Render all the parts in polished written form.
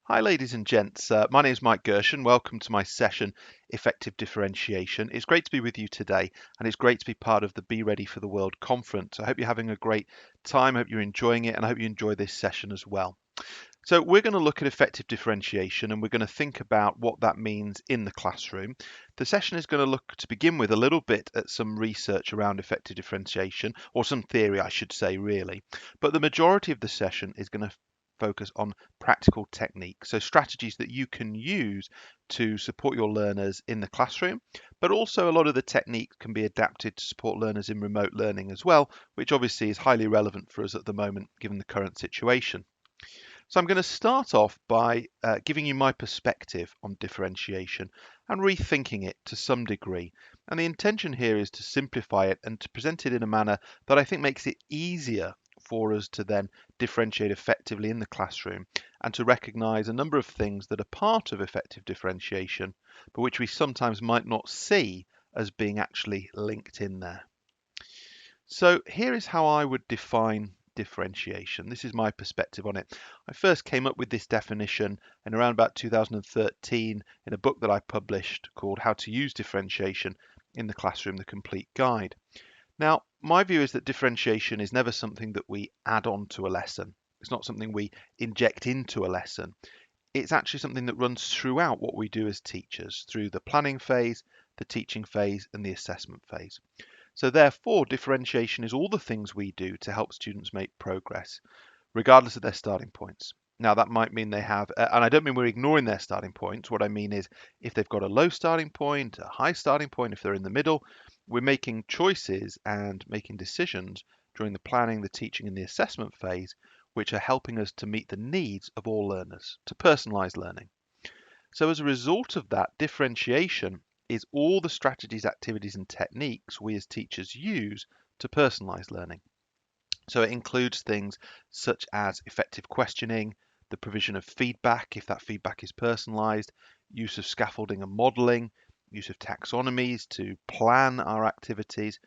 Hi, ladies and gents. My name is Mike Gershon. Welcome to my session, Effective Differentiation. It's great to be with you today, and it's great to be part of the Be Ready for the World conference. I hope you're having a great time. I hope you're enjoying it, and I hope you enjoy this session as well. So we're going to look at effective differentiation, and we're going to think about what that means in the classroom. The session is going to look, to begin with, a little bit at some research around effective differentiation, or some theory, I should say, really. But the majority of the session is going to focus on practical techniques, so strategies that you can use to support your learners in the classroom, but also a lot of the techniques can be adapted to support learners in remote learning as well, which obviously is highly relevant for us at the moment given the current situation. So I'm going to start off by giving you my perspective on differentiation and rethinking it to some degree. And the intention here is to simplify it and to present it in a manner that I think makes it easier for us to then differentiate effectively in the classroom and to recognize a number of things that are part of effective differentiation, but which we sometimes might not see as being actually linked in there. So here is how I would define differentiation. This is my perspective on it. I first came up with this definition in around about 2013 in a book that I published called How to Use Differentiation in the Classroom, the Complete Guide. Now, my view is that differentiation is never something that we add on to a lesson. It's not something we inject into a lesson. It's actually something that runs throughout what we do as teachers, through the planning phase, the teaching phase, and the assessment phase. So therefore, differentiation is all the things we do to help students make progress, regardless of their starting points. Now, that might mean they have, and I don't mean we're ignoring their starting points. What I mean is if they've got a low starting point, a high starting point, if they're in the middle, we're making choices and making decisions during the planning, the teaching, and the assessment phase, which are helping us to meet the needs of all learners, to personalize learning. So as a result of that, differentiation is all the strategies, activities, and techniques we as teachers use to personalize learning. So it includes things such as effective questioning, the provision of feedback if that feedback is personalized, use of scaffolding and modeling, use of taxonomies to plan our activities.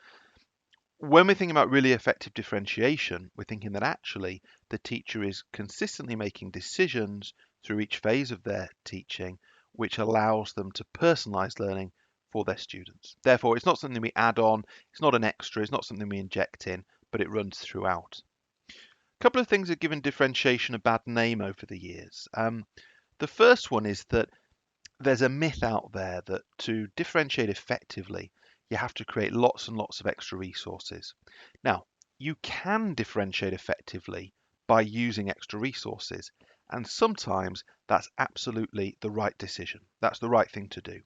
When we're thinking about really effective differentiation, we're thinking that actually the teacher is consistently making decisions through each phase of their teaching, which allows them to personalize learning for their students. Therefore, it's not something we add on, it's not an extra, it's not something we inject in, but it runs throughout. A couple of things have given differentiation a bad name over the years. The first one is that there's a myth out there that to differentiate effectively, you have to create lots and lots of extra resources. Now, you can differentiate effectively by using extra resources, and sometimes that's absolutely the right decision. That's the right thing to do.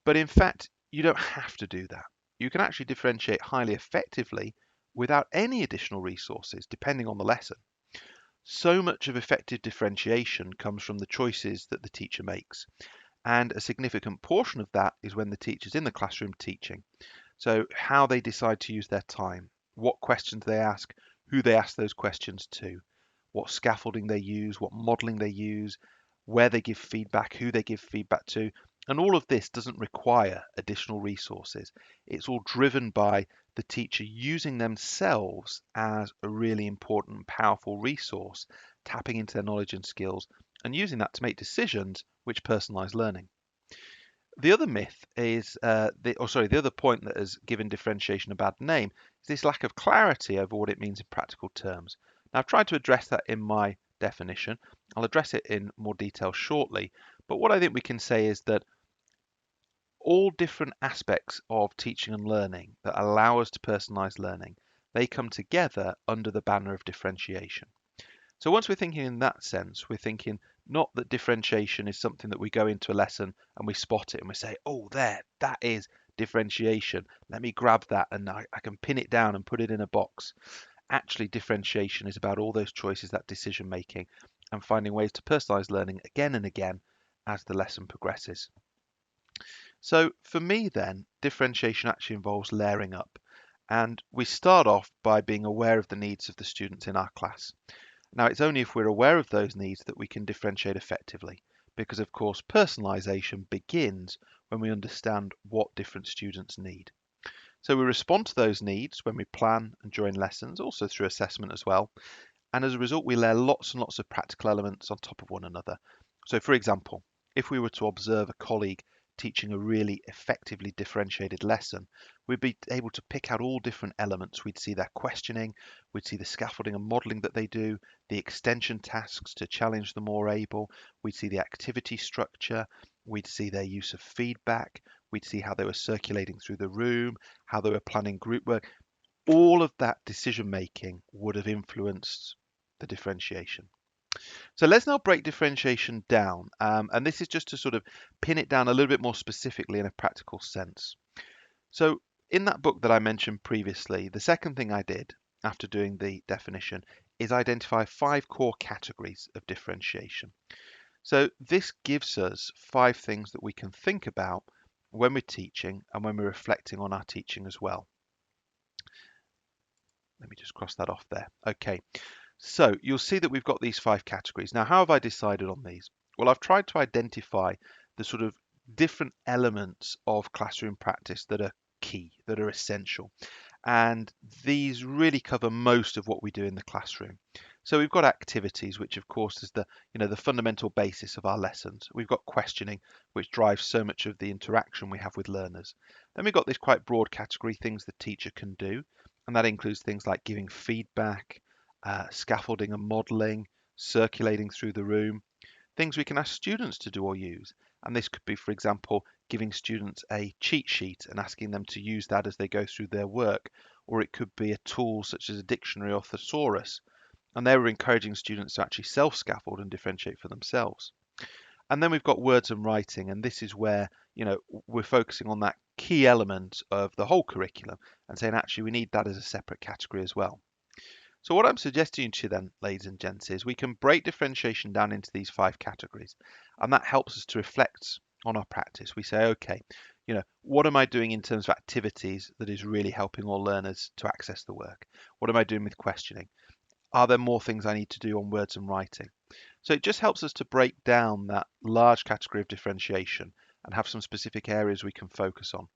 But in fact, you don't have to do that. You can actually differentiate highly effectively without any additional resources, depending on the lesson. So much of effective differentiation comes from the choices that the teacher makes. And a significant portion of that is when the teacher's in the classroom teaching. So how they decide to use their time, what questions they ask, who they ask those questions to, what scaffolding they use, what modeling they use, where they give feedback, who they give feedback to. And all of this doesn't require additional resources. It's all driven by the teacher using themselves as a really important, powerful resource, tapping into their knowledge and skills, and using that to make decisions which personalize learning. The other myth is, the other point that has given differentiation a bad name is this lack of clarity over what it means in practical terms. Now, I've tried to address that in my definition. I'll address it in more detail shortly. But what I think we can say is that all different aspects of teaching and learning that allow us to personalize learning, they come together under the banner of differentiation. So once we're thinking in that sense, we're thinking not that differentiation is something that we go into a lesson and we spot it and we say, oh, there, that is differentiation. Let me grab that and I can pin it down and put it in a box. Actually, differentiation is about all those choices, that decision making, and finding ways to personalize learning again and again as the lesson progresses. So for me then, differentiation actually involves layering up. And we start off by being aware of the needs of the students in our class. Now, it's only if we're aware of those needs that we can differentiate effectively, because of course personalisation begins when we understand what different students need. So we respond to those needs when we plan and during lessons, also through assessment as well. And as a result, we layer lots and lots of practical elements on top of one another. So for example, if we were to observe a colleague teaching a really effectively differentiated lesson, we'd be able to pick out all different elements. We'd see their questioning, we'd see the scaffolding and modelling that they do, the extension tasks to challenge the more able, we'd see the activity structure, we'd see their use of feedback, we'd see how they were circulating through the room, how they were planning group work. All of that decision making would have influenced the differentiation. So let's now break differentiation down. And this is just to sort of pin it down a little bit more specifically in a practical sense. So in that book that I mentioned previously, the second thing I did after doing the definition is identify 5 core categories of differentiation. So this gives us 5 things that we can think about when we're teaching and when we're reflecting on our teaching as well. Let me just cross that off there. Okay, so you'll see that we've got these 5 categories. Now, how have I decided on these? Well, I've tried to identify the sort of different elements of classroom practice that are key, that are essential. And these really cover most of what we do in the classroom. So we've got activities, which of course is the fundamental basis of our lessons. We've got questioning, which drives so much of the interaction we have with learners. Then we've got this quite broad category, things the teacher can do, and that includes things like giving feedback, scaffolding and modelling, circulating through the room, things we can ask students to do or use. And this could be, for example, giving students a cheat sheet and asking them to use that as they go through their work. Or it could be a tool such as a dictionary or thesaurus. And they were encouraging students to actually self-scaffold and differentiate for themselves. And then we've got words and writing, and this is where, we're focusing on that key element of the whole curriculum and saying, actually, we need that as a separate category as well. So what I'm suggesting to you then, ladies and gents, is we can break differentiation down into these 5 categories, and that helps us to reflect on our practice. We say, okay, what am I doing in terms of activities that is really helping all learners to access the work? What am I doing with questioning? Are there more things I need to do on words and writing? So it just helps us to break down that large category of differentiation and have some specific areas we can focus on.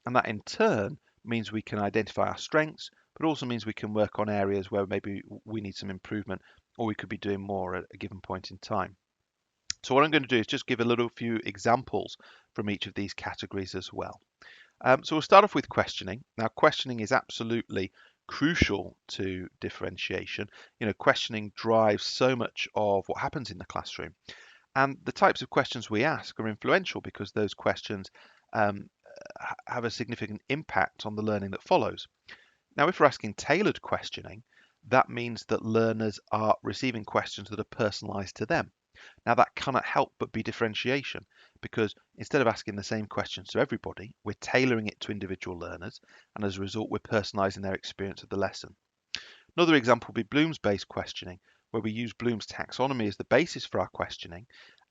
And that in turn means we can identify our strengths, but also means we can work on areas where maybe we need some improvement or we could be doing more at a given point in time. So what I'm going to do is just give a little few examples from each of these categories as well. So we'll start off with questioning. Now, questioning is absolutely crucial to differentiation. Questioning drives so much of what happens in the classroom. And the types of questions we ask are influential because those questions have a significant impact on the learning that follows. Now, if we're asking tailored questioning, that means that learners are receiving questions that are personalized to them. Now, that cannot help but be differentiation because instead of asking the same questions to everybody, we're tailoring it to individual learners, and as a result, we're personalizing their experience of the lesson. Another example would be Bloom's-based questioning, where we use Bloom's taxonomy as the basis for our questioning,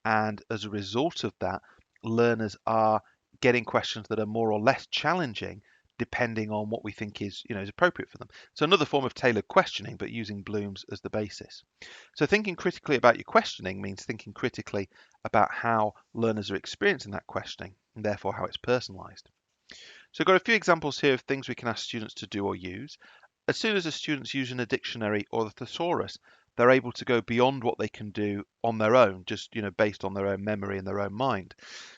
and as a result of that, learners are getting questions that are more or less challenging depending on what we think is appropriate for them. So another form of tailored questioning, but using Bloom's as the basis. So thinking critically about your questioning means thinking critically about how learners are experiencing that questioning, and therefore how it's personalized. So I've got a few examples here of things we can ask students to do or use. As soon as the students using a dictionary or the thesaurus, they're able to go beyond what they can do on their own, just based on their own memory and their own mind.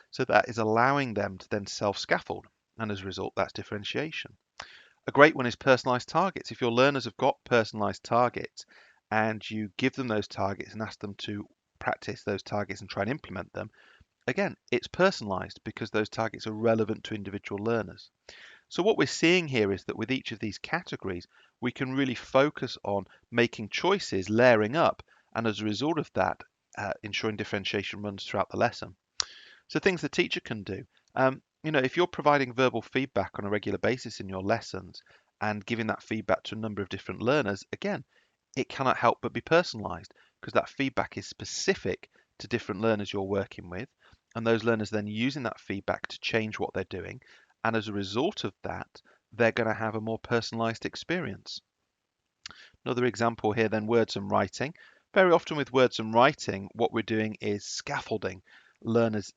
So that is allowing them to then self-scaffold, and as a result, that's differentiation. A great one is personalized targets. If your learners have got personalized targets and you give them those targets and ask them to practice those targets and try and implement them, again, it's personalized because those targets are relevant to individual learners. So what we're seeing here is that with each of these categories, we can really focus on making choices, layering up, and as a result of that, ensuring differentiation runs throughout the lesson. So things the teacher can do. If you're providing verbal feedback on a regular basis in your lessons and giving that feedback to a number of different learners, again, it cannot help but be personalized because that feedback is specific to different learners you're working with. And those learners then using that feedback to change what they're doing. And as a result of that, they're going to have a more personalized experience. Another example here then, words and writing. Very often with words and writing, what we're doing is scaffolding learners'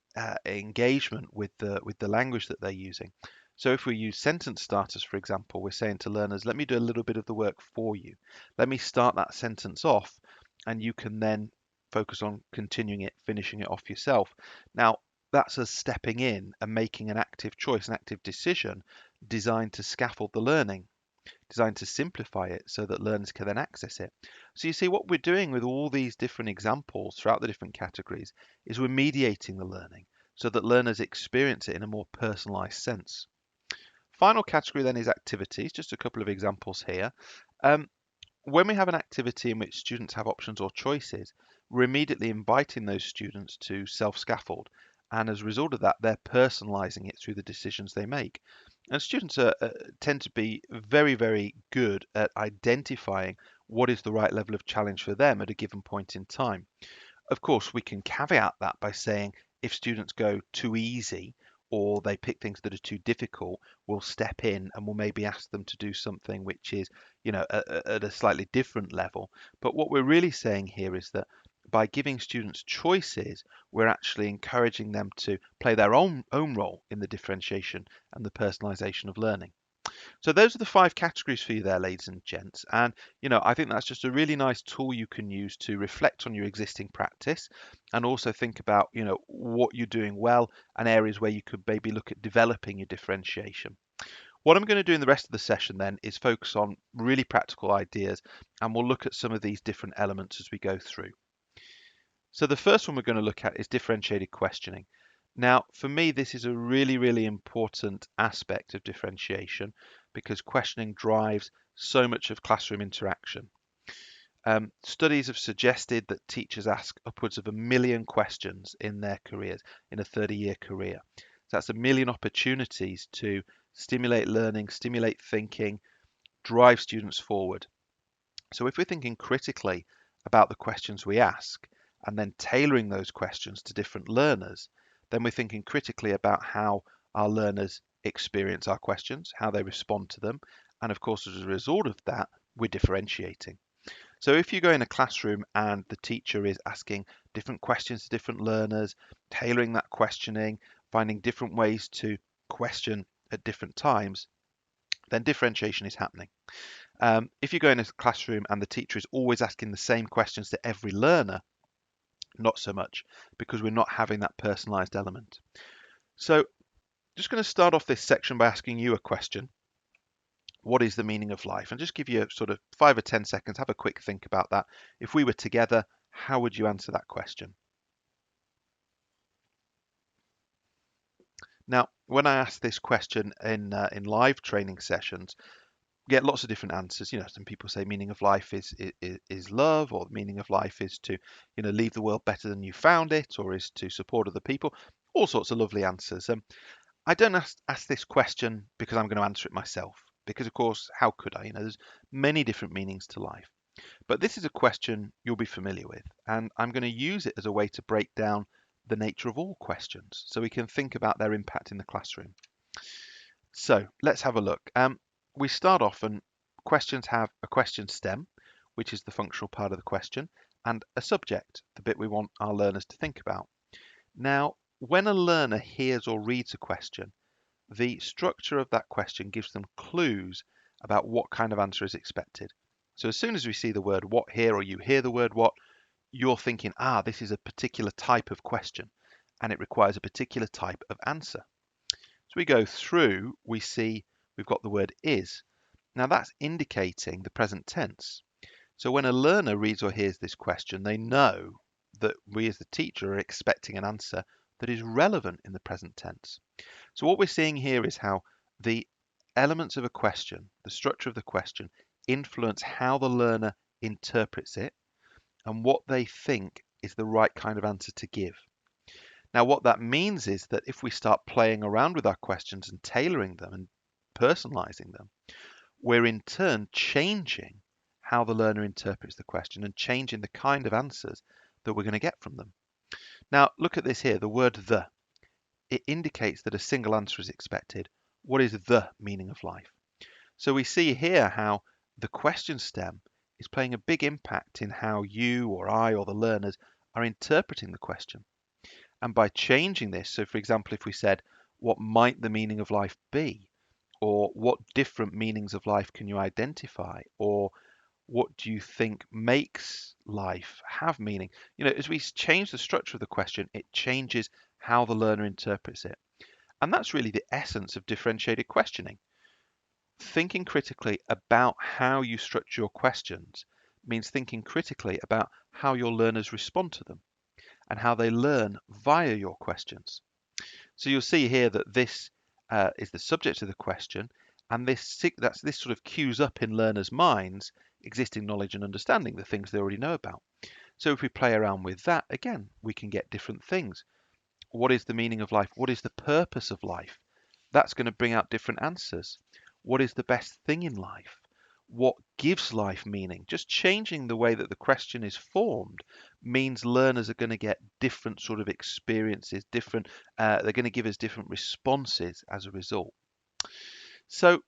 engagement with the language that they're using. So if we use sentence starters, for example, we're saying to learners, let me do a little bit of the work for you. Let me start that sentence off, and you can then focus on continuing it, finishing it off yourself. Now, that's us stepping in and making an active choice, an active decision designed to scaffold the learning, designed to simplify it so that learners can then access it. So you see what we're doing with all these different examples throughout the different categories is we're mediating the learning so that learners experience it in a more personalized sense. Final category then is activities, just a couple of examples here. Um, when we have an activity in which students have options or choices, we're immediately inviting those students to self-scaffold. And as a result of that, they're personalizing it through the decisions they make. And students tend to be very, very good at identifying what is the right level of challenge for them at a given point in time. Of course, we can caveat that by saying if students go too easy or they pick things that are too difficult, we'll step in and we'll maybe ask them to do something which is, at a slightly different level. But what we're really saying here is that by giving students choices, we're actually encouraging them to play their own role in the differentiation and the personalization of learning. So those are the 5 categories for you there, ladies and gents. And, I think that's just a really nice tool you can use to reflect on your existing practice and also think about, what you're doing well and areas where you could maybe look at developing your differentiation. What I'm going to do in the rest of the session then is focus on really practical ideas, and we'll look at some of these different elements as we go through. So the first one we're going to look at is differentiated questioning. Now, for me, this is a really, really important aspect of differentiation because questioning drives so much of classroom interaction. Studies have suggested that teachers ask upwards of 1 million questions in their careers, in a 30-year career. So that's 1 million opportunities to stimulate learning, stimulate thinking, drive students forward. So if we're thinking critically about the questions we ask and then tailoring those questions to different learners, then we're thinking critically about how our learners experience our questions, how they respond to them, and of course, as a result of that, we're differentiating. So if you go in a classroom and the teacher is asking different questions to different learners, tailoring that questioning, finding different ways to question at different times, then differentiation is happening. If you go in a classroom and the teacher is always asking the same questions to every learner, not so much, because we're not having that personalized element. So just going to start off this section by asking you a question. What is the meaning of life? And just give you sort of 5 or 10 seconds, have a quick think about that. If we were together, how would you answer that question? Now, when I ask this question in live training sessions, get lots of different answers. Some people say meaning of life is love, or the meaning of life is to, leave the world better than you found it, or is to support other people. All sorts of lovely answers. I don't ask this question because I'm going to answer it myself, because of course, how could I? There's many different meanings to life. But this is a question you'll be familiar with, and I'm going to use it as a way to break down the nature of all questions so we can think about their impact in the classroom. So let's have a look. We start off, and questions have a question stem, which is the functional part of the question, and a subject, the bit we want our learners to think about. Now, when a learner hears or reads a question, the structure of that question gives them clues about what kind of answer is expected. So as soon as we see the word what here, or you hear the word what, you're thinking, this is a particular type of question, and it requires a particular type of answer. So we go through, we see we've got the word is. Now that's indicating the present tense. So when a learner reads or hears this question, they know that we as the teacher are expecting an answer that is relevant in the present tense. So what we're seeing here is how the elements of a question, the structure of the question, influence how the learner interprets it and what they think is the right kind of answer to give. Now, what that means is that if we start playing around with our questions and tailoring them and personalizing them, we're in turn changing how the learner interprets the question and changing the kind of answers that we're going to get from them. Now, look at this here, the word the. It indicates that a single answer is expected. What is the meaning of life? So we see here how the question stem is playing a big impact in how you or I or the learners are interpreting the question. And by changing this, so for example, if we said, what might the meaning of life be? Or what different meanings of life can you identify? Or what do you think makes life have meaning? As we change the structure of the question, it changes how the learner interprets it. And that's really the essence of differentiated questioning. Thinking critically about how you structure your questions means thinking critically about how your learners respond to them and how they learn via your questions. So you'll see here that this is the subject of the question, and this sort of cues up in learners' minds existing knowledge and understanding, the things they already know about. So if we play around with that, again, we can get different things. What is the meaning of life? What is the purpose of life? That's going to bring out different answers. What is the best thing in life? What gives life meaning? Just changing the way that the question is formed means learners are going to get different sort of experiences, they're going to give us different responses as a result. So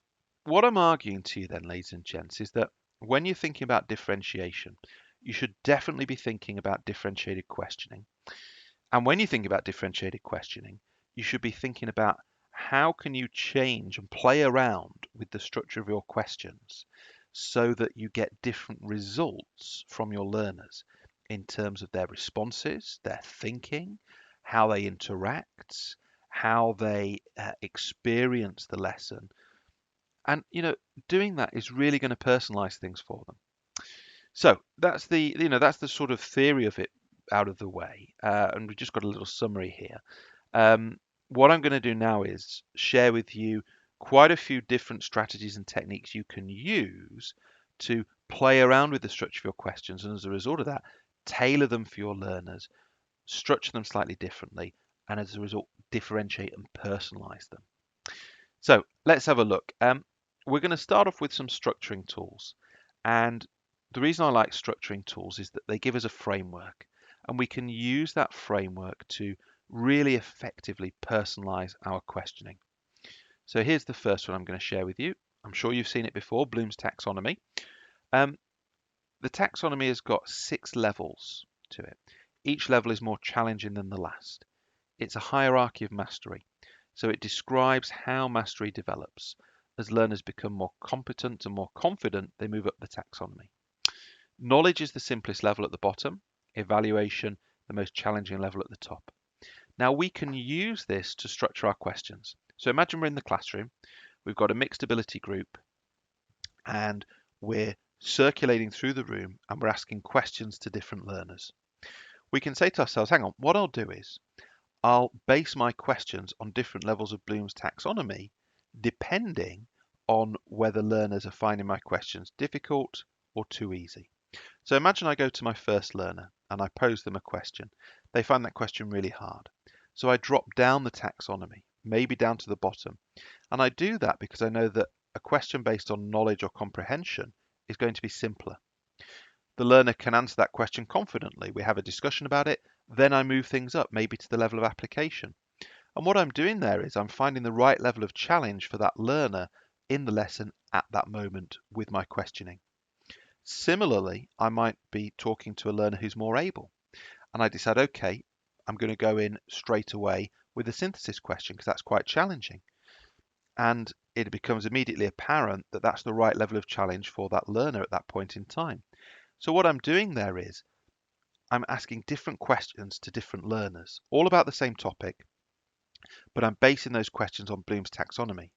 what I'm arguing to you then, ladies and gents, is that when you're thinking about differentiation, you should definitely be thinking about differentiated questioning. And when you think about differentiated questioning, you should be thinking about how can you change and play around with the structure of your questions so that you get different results from your learners in terms of their responses, their thinking, how they interact, how they experience the lesson. And, doing that is really going to personalize things for them. So that's the sort of theory of it out of the way, and we've just got a little summary here. What I'm going to do now is share with you quite a few different strategies and techniques you can use to play around with the structure of your questions, and as a result of that, tailor them for your learners, structure them slightly differently, and as a result, differentiate and personalize them. So let's have a look. We're going to start off with some structuring tools. And the reason I like structuring tools is that they give us a framework, and we can use that framework to really effectively personalize our questioning. So here's the first one I'm going to share with you. I'm sure you've seen it before, Bloom's taxonomy. The taxonomy has got 6 levels to it. Each level is more challenging than the last. It's a hierarchy of mastery. So it describes how mastery develops. As learners become more competent and more confident, they move up the taxonomy. Knowledge is the simplest level at the bottom, evaluation the most challenging level at the top. Now we can use this to structure our questions. So imagine we're in the classroom, we've got a mixed ability group, and we're circulating through the room and we're asking questions to different learners. We can say to ourselves, hang on, what I'll do is I'll base my questions on different levels of Bloom's taxonomy, depending on whether learners are finding my questions difficult or too easy. So imagine I go to my first learner and I pose them a question. They find that question really hard. So I drop down the taxonomy, maybe down to the bottom. And I do that because I know that a question based on knowledge or comprehension is going to be simpler. The learner can answer that question confidently. We have a discussion about it. Then I move things up, maybe to the level of application. And what I'm doing there is I'm finding the right level of challenge for that learner in the lesson at that moment with my questioning. Similarly, I might be talking to a learner who's more able, and I decide, okay, I'm going to go in straight away with a synthesis question because that's quite challenging. And it becomes immediately apparent that that's the right level of challenge for that learner at that point in time. So what I'm doing there is I'm asking different questions to different learners, all about the same topic, but I'm basing those questions on Bloom's taxonomy.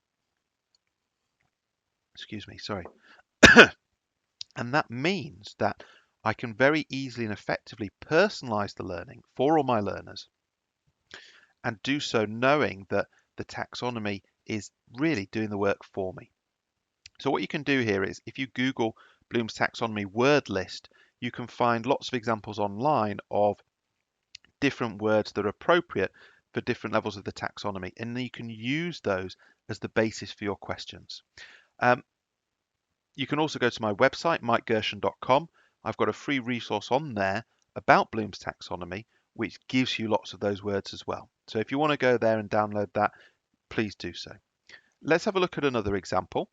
Excuse me, sorry. And that means that I can very easily and effectively personalize the learning for all my learners and do so knowing that the taxonomy is really doing the work for me. So what you can do here is if you Google Bloom's taxonomy word list, you can find lots of examples online of different words that are appropriate for different levels of the taxonomy, and then you can use those as the basis for your questions. You can also go to my website, mikegershon.com. I've got a free resource on there about Bloom's taxonomy, which gives you lots of those words as well. So if you want to go there and download that, please do so. Let's have a look at another example.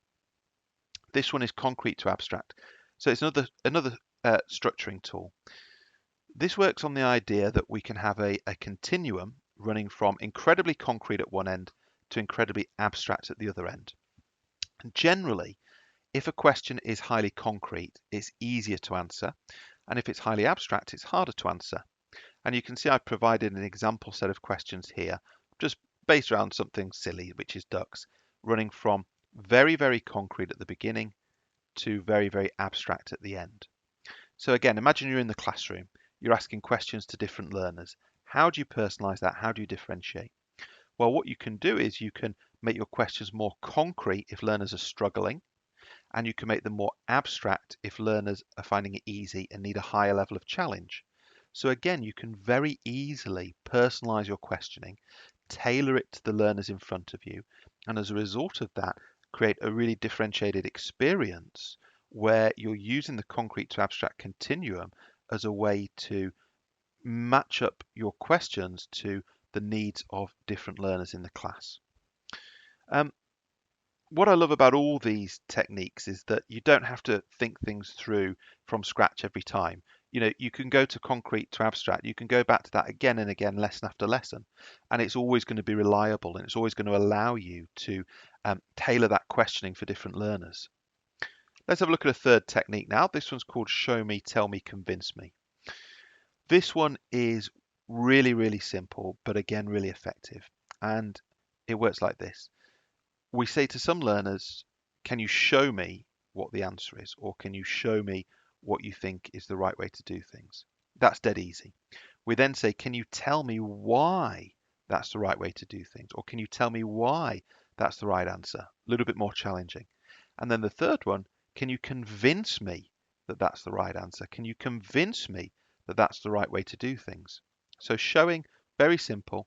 This one is concrete to abstract. So it's another structuring tool. This works on the idea that we can have a continuum running from incredibly concrete at one end to incredibly abstract at the other end. And generally, if a question is highly concrete, it's easier to answer. And if it's highly abstract, it's harder to answer. And you can see I've provided an example set of questions here, just based around something silly, which is ducks, running from very, very concrete at the beginning to very, very abstract at the end. So again, imagine you're in the classroom, you're asking questions to different learners. How do you personalize that? How do you differentiate? Well, what you can do is you can make your questions more concrete if learners are struggling, and you can make them more abstract if learners are finding it easy and need a higher level of challenge. So again, you can very easily personalize your questioning, tailor it to the learners in front of you, and as a result of that, create a really differentiated experience where you're using the concrete to abstract continuum as a way to match up your questions to the needs of different learners in the class. What I love about all these techniques is that you don't have to think things through from scratch every time. You can go to concrete to abstract. You can go back to that again and again, lesson after lesson, and it's always going to be reliable and it's always going to allow you to tailor that questioning for different learners. Let's have a look at a third technique now. This one's called show me, tell me, convince me. This one is really, really simple, but again, really effective. And it works like this. We say to some learners, can you show me what the answer is? Or can you show me what you think is the right way to do things? That's dead easy. We then say, can you tell me why that's the right way to do things? Or can you tell me why that's the right answer? A little bit more challenging. And then the third one, can you convince me that that's the right answer? Can you convince me that that's the right way to do things? So showing, very simple.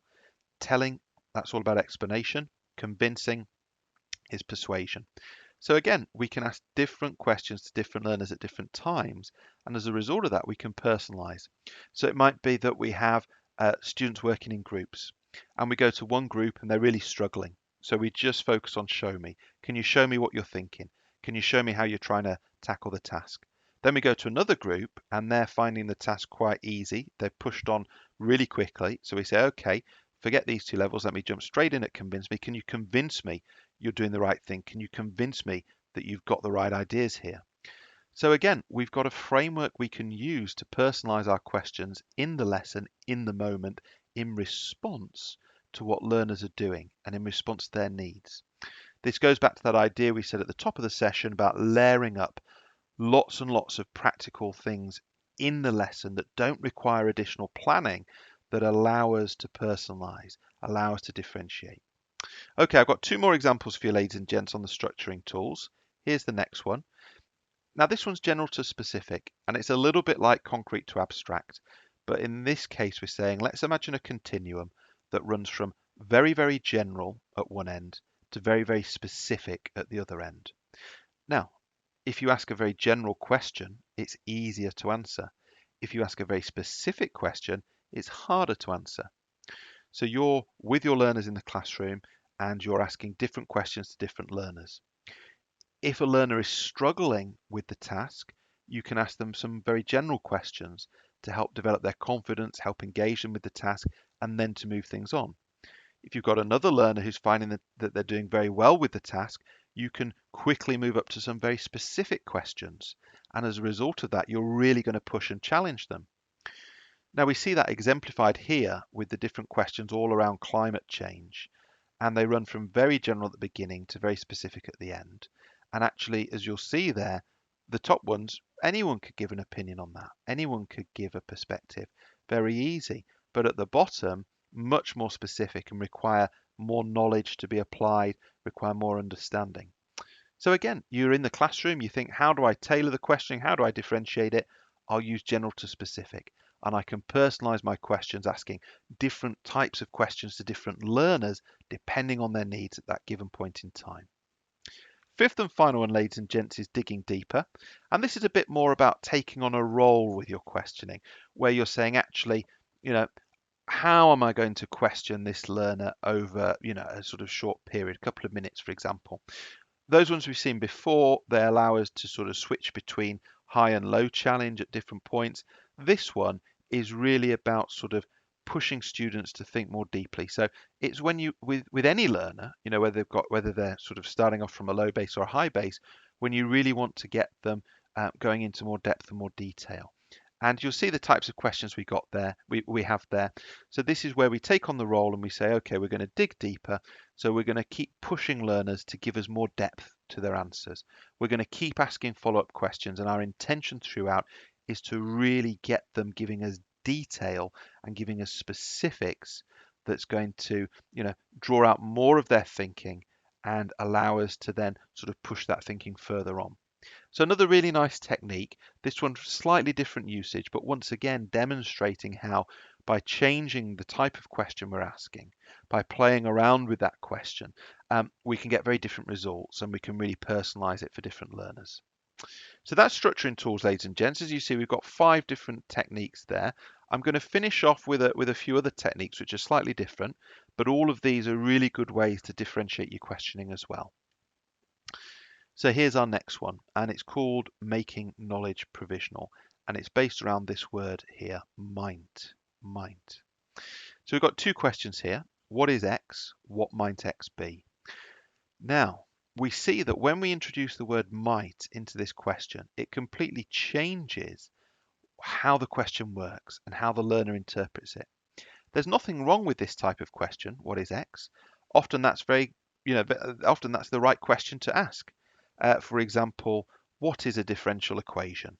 Telling, that's all about explanation. Convincing is persuasion. So again, we can ask different questions to different learners at different times. And as a result of that, we can personalize. So it might be that we have students working in groups and we go to one group and they're really struggling. So we just focus on show me. Can you show me what you're thinking? Can you show me how you're trying to tackle the task? Then we go to another group and they're finding the task quite easy. They've pushed on really quickly. So we say, okay, forget these two levels. Let me jump straight in at convince me. Can you convince me you're doing the right thing? Can you convince me that you've got the right ideas here? So again, we've got a framework we can use to personalize our questions in the lesson, in the moment, in response to what learners are doing and in response to their needs. This goes back to that idea we said at the top of the session about layering up lots and lots of practical things in the lesson that don't require additional planning, that allow us to personalize, allow us to differentiate. Okay, I've got two more examples for you, ladies and gents, on the structuring tools. Here's the next one. Now, this one's general to specific, and it's a little bit like concrete to abstract. But in this case, we're saying, let's imagine a continuum that runs from very, very general at one end to very, very specific at the other end. Now, if you ask a very general question, it's easier to answer. If you ask a very specific question, it's harder to answer. So you're with your learners in the classroom and you're asking different questions to different learners. If a learner is struggling with the task, you can ask them some very general questions to help develop their confidence, help engage them with the task, and then to move things on. If you've got another learner who's finding that they're doing very well with the task, you can quickly move up to some very specific questions. And as a result of that, you're really going to push and challenge them. Now we see that exemplified here with the different questions all around climate change. And they run from very general at the beginning to very specific at the end. And actually, as you'll see there, the top ones, anyone could give an opinion on that. Anyone could give a perspective. Very easy. But at the bottom, much more specific and require more knowledge to be applied, require more understanding. So again, you're in the classroom, you think, how do I tailor the questioning? How do I differentiate it? I'll use general to specific. And I can personalize my questions, asking different types of questions to different learners, depending on their needs at that given point in time. Fifth and final one, ladies and gents, is digging deeper. And this is a bit more about taking on a role with your questioning, where you're saying, actually, how am I going to question this learner over, a sort of short period, a couple of minutes, for example. Those ones we've seen before, they allow us to sort of switch between high and low challenge at different points. This one is really about sort of pushing students to think more deeply. So it's when you, with any learner, whether they're sort of starting off from a low base or a high base, when you really want to get them going into more depth and more detail. And you'll see the types of questions we have there. So this is where we take on the role and we say, okay, we're going to dig deeper. So we're going to keep pushing learners to give us more depth to their answers. We're going to keep asking follow-up questions, and our intention throughout is to really get them giving us detail and giving us specifics that's going to, draw out more of their thinking and allow us to then sort of push that thinking further on. So another really nice technique, this one slightly different usage, but once again demonstrating how by changing the type of question we're asking, by playing around with that question, we can get very different results and we can really personalize it for different learners. So that's structuring tools, ladies and gents. As you see, we've got 5 different techniques there. I'm going to finish off with a few other techniques which are slightly different, but all of these are really good ways to differentiate your questioning as well. So here's our next one, and it's called making knowledge provisional, and it's based around this word here, might. So we've got 2 questions here. What is X? What might X be? Now, we see that when we introduce the word might into this question, it completely changes how the question works and how the learner interprets it. There's nothing wrong with this type of question, what is X? Often that's often that's the right question to ask. For example, what is a differential equation?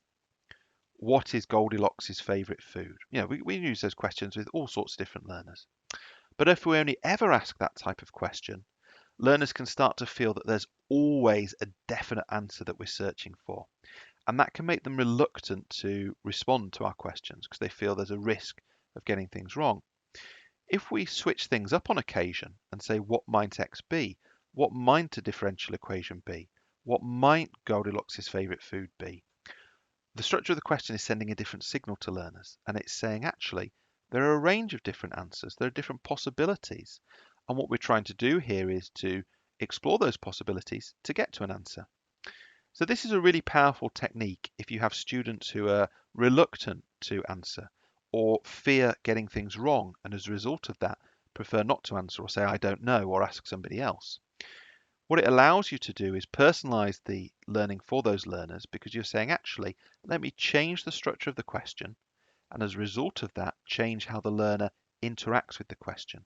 What is Goldilocks' favourite food? We use those questions with all sorts of different learners. But if we only ever ask that type of question, learners can start to feel that there's always a definite answer that we're searching for. And that can make them reluctant to respond to our questions because they feel there's a risk of getting things wrong. If we switch things up on occasion and say, what might X be? What might a differential equation be? What might Goldilocks' favourite food be? The structure of the question is sending a different signal to learners, and it's saying, actually, there are a range of different answers. There are different possibilities. And what we're trying to do here is to explore those possibilities to get to an answer. So this is a really powerful technique if you have students who are reluctant to answer or fear getting things wrong, and as a result of that, prefer not to answer or say, I don't know, or ask somebody else. What it allows you to do is personalize the learning for those learners because you're saying, actually, let me change the structure of the question, and as a result of that, change how the learner interacts with the question.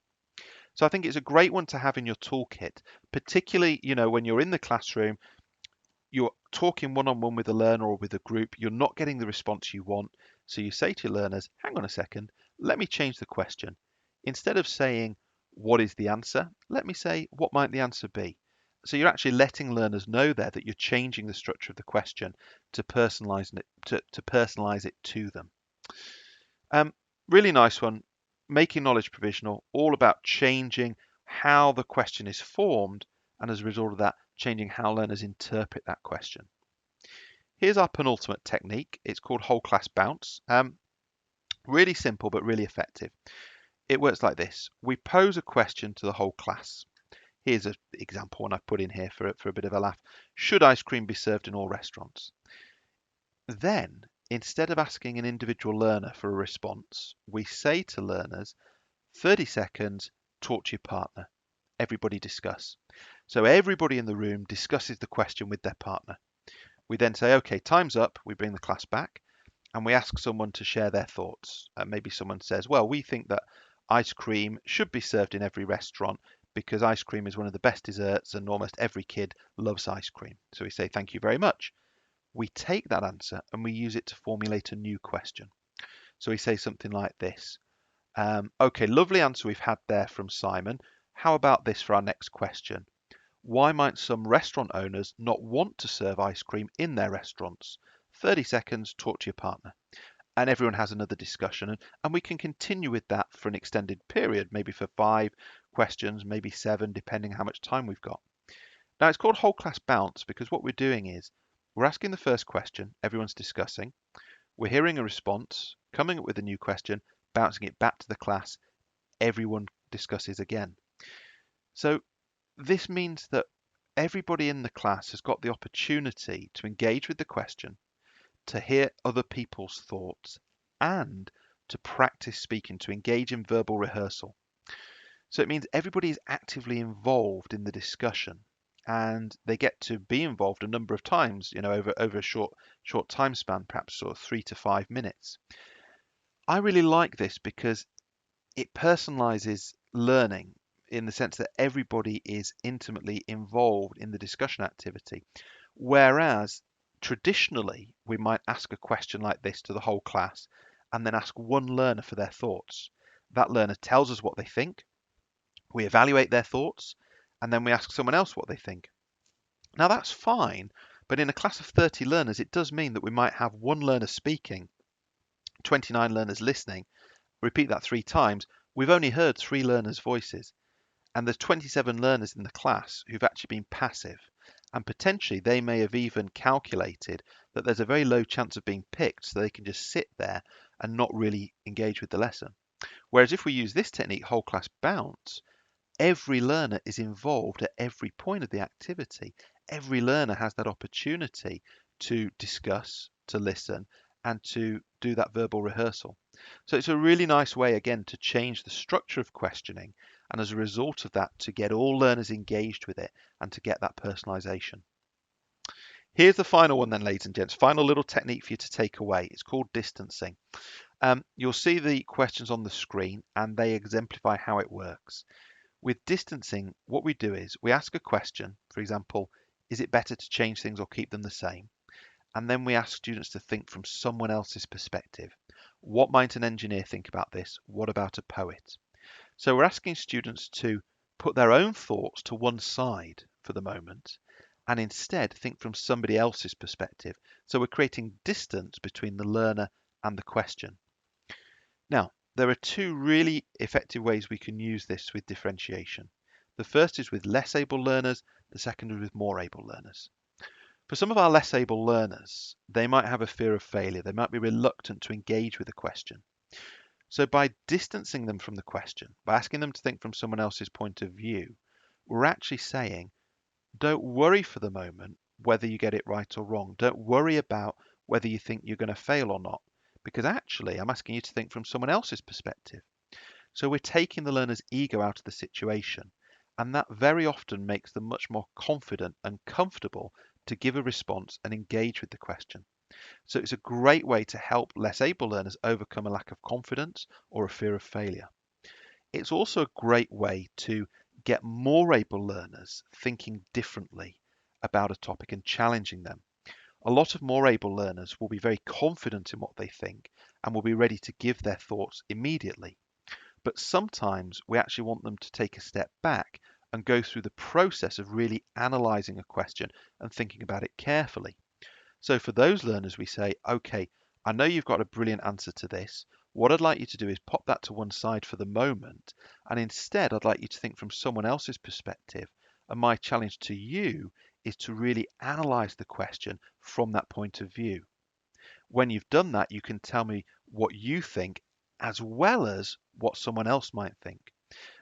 So I think it's a great one to have in your toolkit, particularly, when you're in the classroom, you're talking one-on-one with a learner or with a group, you're not getting the response you want. So you say to your learners, hang on a second, let me change the question. Instead of saying, what is the answer? Let me say, what might the answer be? So you're actually letting learners know there that you're changing the structure of the question to personalize it to them. Really nice one. Making knowledge provisional, all about changing how the question is formed, and as a result of that, changing how learners interpret that question. Here's our penultimate technique. It's called whole class bounce. Really simple, but really effective. It works like this. We pose a question to the whole class. Here's an example one I've put in here for a bit of a laugh. Should ice cream be served in all restaurants? Then, instead of asking an individual learner for a response, we say to learners, 30 seconds, talk to your partner. Everybody discuss. So everybody in the room discusses the question with their partner. We then say, okay, time's up. We bring the class back and we ask someone to share their thoughts. Maybe someone says, well, we think that ice cream should be served in every restaurant because ice cream is one of the best desserts and almost every kid loves ice cream. So we say, thank you very much. We take that answer and we use it to formulate a new question. So we say something like this. Okay, lovely answer we've had there from Simon. How about this for our next question? Why might some restaurant owners not want to serve ice cream in their restaurants? 30 seconds, talk to your partner. And everyone has another discussion, and we can continue with that for an extended period, maybe for 5 questions, maybe 7, depending how much time we've got. Now it's called whole class bounce because what we're doing is we're asking the first question, everyone's discussing, we're hearing a response, coming up with a new question, bouncing it back to the class, everyone discusses again. So this means that everybody in the class has got the opportunity to engage with the question, to hear other people's thoughts, and to practice speaking, to engage in verbal rehearsal. So it means everybody is actively involved in the discussion, and they get to be involved a number of times, over a short time span, perhaps sort of 3 to 5 minutes. I really like this because it personalizes learning in the sense that everybody is intimately involved in the discussion activity. Whereas traditionally, we might ask a question like this to the whole class and then ask one learner for their thoughts. That learner tells us what they think, we evaluate their thoughts, and then we ask someone else what they think. Now that's fine, but in a class of 30 learners, it does mean that we might have one learner speaking, 29 learners listening. Repeat that 3 times. We've only heard 3 learners' voices, and there's 27 learners in the class who've actually been passive. And potentially they may have even calculated that there's a very low chance of being picked, so they can just sit there and not really engage with the lesson. Whereas if we use this technique, whole class bounce, every learner is involved at every point of the activity. Every learner has that opportunity to discuss, to listen, and to do that verbal rehearsal. So it's a really nice way, again, to change the structure of questioning, and as a result of that, to get all learners engaged with it and to get that personalization. Here's the final one then, ladies and gents, final little technique for you to take away. It's called distancing. You'll see the questions on the screen and they exemplify how it works. With distancing, what we do is we ask a question, for example, is it better to change things or keep them the same? And then we ask students to think from someone else's perspective. What might an engineer think about this? What about a poet? So we're asking students to put their own thoughts to one side for the moment and instead think from somebody else's perspective. So we're creating distance between the learner and the question. Now, there are 2 really effective ways we can use this with differentiation. The first is with less able learners, the second is with more able learners. For some of our less able learners, they might have a fear of failure. They might be reluctant to engage with a question. So by distancing them from the question, by asking them to think from someone else's point of view, we're actually saying, don't worry for the moment whether you get it right or wrong. Don't worry about whether you think you're going to fail or not, because actually I'm asking you to think from someone else's perspective. So we're taking the learner's ego out of the situation, and that very often makes them much more confident and comfortable to give a response and engage with the question. So it's a great way to help less able learners overcome a lack of confidence or a fear of failure. It's also a great way to get more able learners thinking differently about a topic and challenging them. A lot of more able learners will be very confident in what they think and will be ready to give their thoughts immediately. But sometimes we actually want them to take a step back and go through the process of really analysing a question and thinking about it carefully. So for those learners, we say, okay, I know you've got a brilliant answer to this. What I'd like you to do is pop that to one side for the moment, and instead I'd like you to think from someone else's perspective. And my challenge to you is to really analyse the question from that point of view. When you've done that, you can tell me what you think as well as what someone else might think.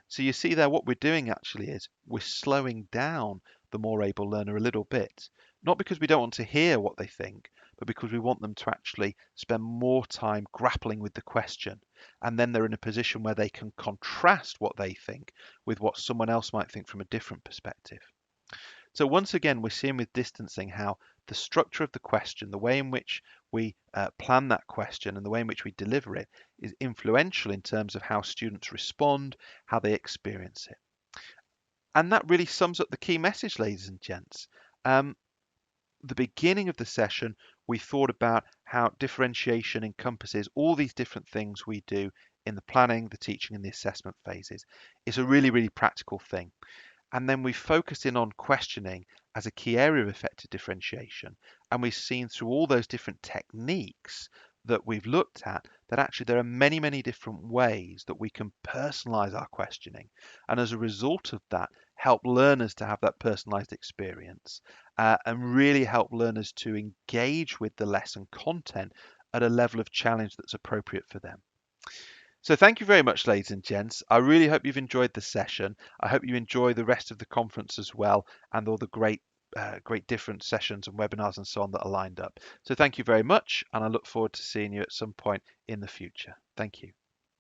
So you see there, what we're doing actually is we're slowing down the more able learner a little bit, not because we don't want to hear what they think, but because we want them to actually spend more time grappling with the question. And then they're in a position where they can contrast what they think with what someone else might think from a different perspective. So once again, we're seeing with distancing how the structure of the question, the way in which we plan that question and the way in which we deliver it is influential in terms of how students respond, how they experience it. And that really sums up the key message, ladies and gents. The beginning of the session, we thought about how differentiation encompasses all these different things we do in the planning, the teaching, and the assessment phases. It's a really, really practical thing. And then we focus in on questioning as a key area of effective differentiation. And we've seen through all those different techniques that we've looked at that actually there are many, many different ways that we can personalize our questioning. And as a result of that, help learners to have that personalized experience and really help learners to engage with the lesson content at a level of challenge that's appropriate for them. So thank you very much, ladies and gents. I really hope you've enjoyed the session. I hope you enjoy the rest of the conference as well and all the great great different sessions and webinars and so on that are lined up. So thank you very much, and I look forward to seeing you at some point in the future. Thank you.